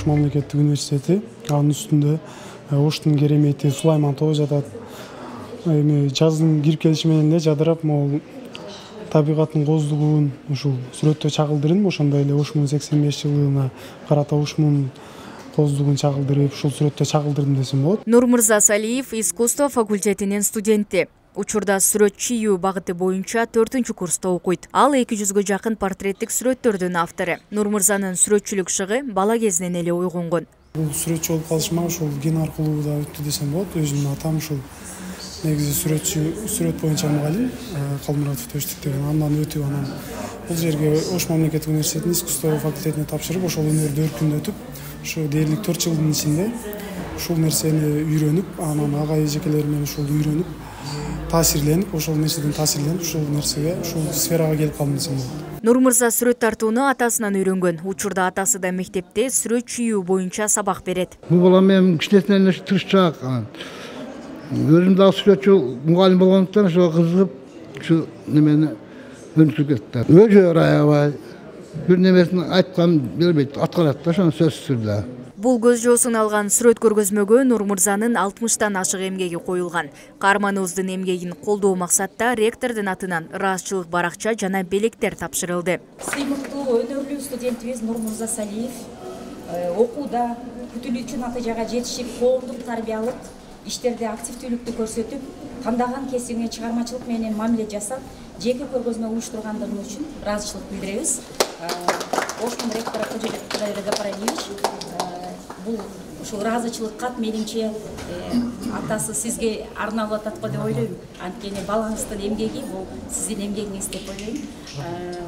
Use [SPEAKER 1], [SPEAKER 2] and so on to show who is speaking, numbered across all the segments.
[SPEAKER 1] Ош мамлекеттик университети. Анын үстүндө Оштун керемети Сулайман тобу жатат. Эми жаздын кирип келиши менен эле жадырап, могул табигаттын коздугун ушул сүрөттө чагылдырдым. Ошондой эле Ошмун 85 жылына карата Ошмун коздугун чагылдырып, ушул сүрөттө чагылдырдым десем болот.
[SPEAKER 2] Нурмырза Салиев искусство факультетинин студенти. Учурда сүрөт чийүү багыты боюнча 4-курста окуйт. Ал 200гө жакын портреттик сүрөттөрдүн автору. Нурмырзанын сүрөтчүлүк шыгы бала кезинен эле ойгонгон.
[SPEAKER 1] Бул сүрөтчү болуп калышыма ушул ген аркылуу да өттү десем болот. Өзүмдүн атам ушул негизи сүрөт боюнча мугалим Калмуратов Төштүк деген. Андан өтүп, анан бул жерге Ош мамлекеттик университетинин искусство факультетине тапшырып, ошол өнөрдү өркүндөтүп, ушу дээрлик 4 жылдын ичинде ушул нерсени үйрөнүп, анан ага эжекелери менен ушул үйрөнүп, таасирленип, ошол нерседен таасирленип, ушул нерсеге, ушул сферага келип калдым десем болот.
[SPEAKER 2] Нурмырза сүрөт тартууну атасынан үйрөнгөн. Учурда атасы да мектепте сүрөт чийүү боюнча сабак берет.
[SPEAKER 3] Бул балам менин кичинесинен эле тырышчаак. Өзүм дагы сүрөтчү мугалим болгондуктан ошого кызыгып, ушу немени өнүктүрүп кетти. Өзү аябай бир немесин айткан бербейт, аткарат да ошону сөзсүз түрдө.
[SPEAKER 2] Бул көз жоосун алган сүрөт көргөзмөгө Нурмырзанын 60тан ашык эмгеги коюлган. Каарманыбыздын эмгегин колдоо максатта ректордун атынан ыраазычылык баракча жана белектер тапшырылды.
[SPEAKER 4] Сыймыктуу өнөрлүү студентибиз Нурмырза Салиев окууда күтүлүүчү натыйжага жетишип, коомдук тарбиялык иштерде активдүүлүктү көрсөтүп, тандаган кесибине чыгармачылык менен мамиле жасап, жеке көргөзмө уюштургандыгы үчүн ыраазычылык билдиребиз. Ошмун ректору Кожобек Гапаралиевич, бул ушул ыраазычылык кат менимче атасы сизге арналып атат го деп ойлойм. Анткени балаңыздын эмгеги бул сиздин эмгегиңиз деп ойлойм.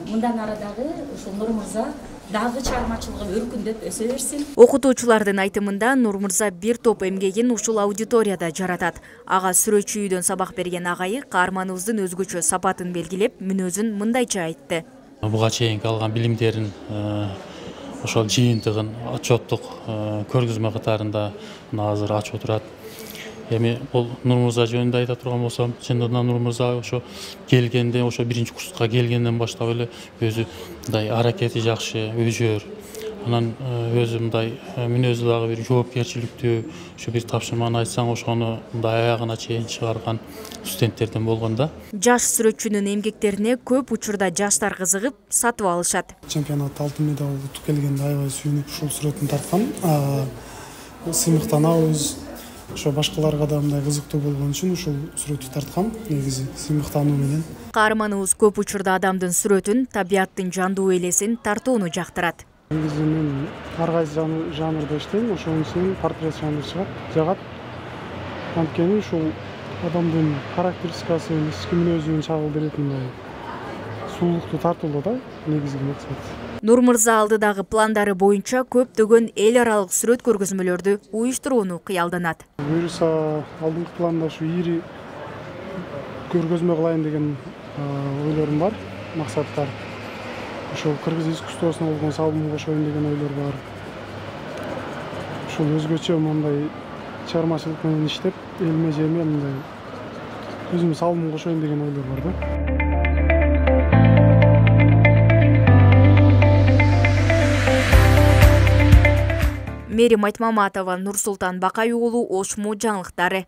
[SPEAKER 4] Мындан ары дагы ушул Нурмырза дагы чыгармачылыгы өркүндөп өсө берсин.
[SPEAKER 2] Окутуучулардын айтымында Нурмырза бир топ эмгегин ушул аудиторияда жаратат. Ага сүрөт чүйүүдөн сабак берген агайы каарманыбыздын өзгөчө сапатын белгилеп, мүнөзүн мындайча айтты.
[SPEAKER 5] Буга чейинки алган билимдерин, ошол жыйынтыгын отчеттук көргөзмө катарында азыр ачып отурат. Эми бул Нурмырза жөнүндө айта турган болсом, чындыгында Нурмырза ошо келгенде, ошо 1-курска келгенден баштап эле өзү мындай аракети жакшы, өжөр. Анан өзү мындай мүнөзү дагы бир жоопкерчиликтүү, ошо бир тапшырманы айтсаң, ошону мындай аягына чейин чыгарган студенттерден болгон да.
[SPEAKER 2] Жаш сүрөтчүнүн эмгектерине көп учурда жаштар кызыгып, сатып алышат.
[SPEAKER 1] Чемпионатта алтын медаль утуп келгенде аябай сүйүнүп ушул сүрөтүн тарткан. Сыймыктанабыз. Ошо башкаларга да мындай кызыктуу болгон үчүн ушул сүрөттү тарткан, негизи сыймыктануу менен.
[SPEAKER 2] Каарманыбыз көп учурда адамдын сүрөтүн, табияттын жандуу элесин тартууну жактырат.
[SPEAKER 1] Негизи мен ар кайсы жанрда иштейм, ошонун ичинен портрет жанры жагат. Анткени ушул адамдын характеристикасы, ички мүнөзүн чагылдырып, мындай сулуулукту тартуулоо да негизги максат.
[SPEAKER 2] Нурмырза алдыдагы пландары боюнча көптөгөн эл аралык сүрөт көргөзмөлөрдү уюштурууну кыялданат.
[SPEAKER 1] Буюрса, алдыңкы планда ушу ири көргөзмө кылайын деген ойлорум бар, максаттар. Ошол кыргыз искусствосуна болгон салымын кошоюн деген ойлор бар. Ушул өзгөчө мындай чыгармачылык менен иштеп, элиме жериме мындай өзүмдүн салымын кошоюн деген ойлор бар да.
[SPEAKER 2] Мерим Айтмаматова, Нурсултан Бакай уулу, Ошму жаңылыктары.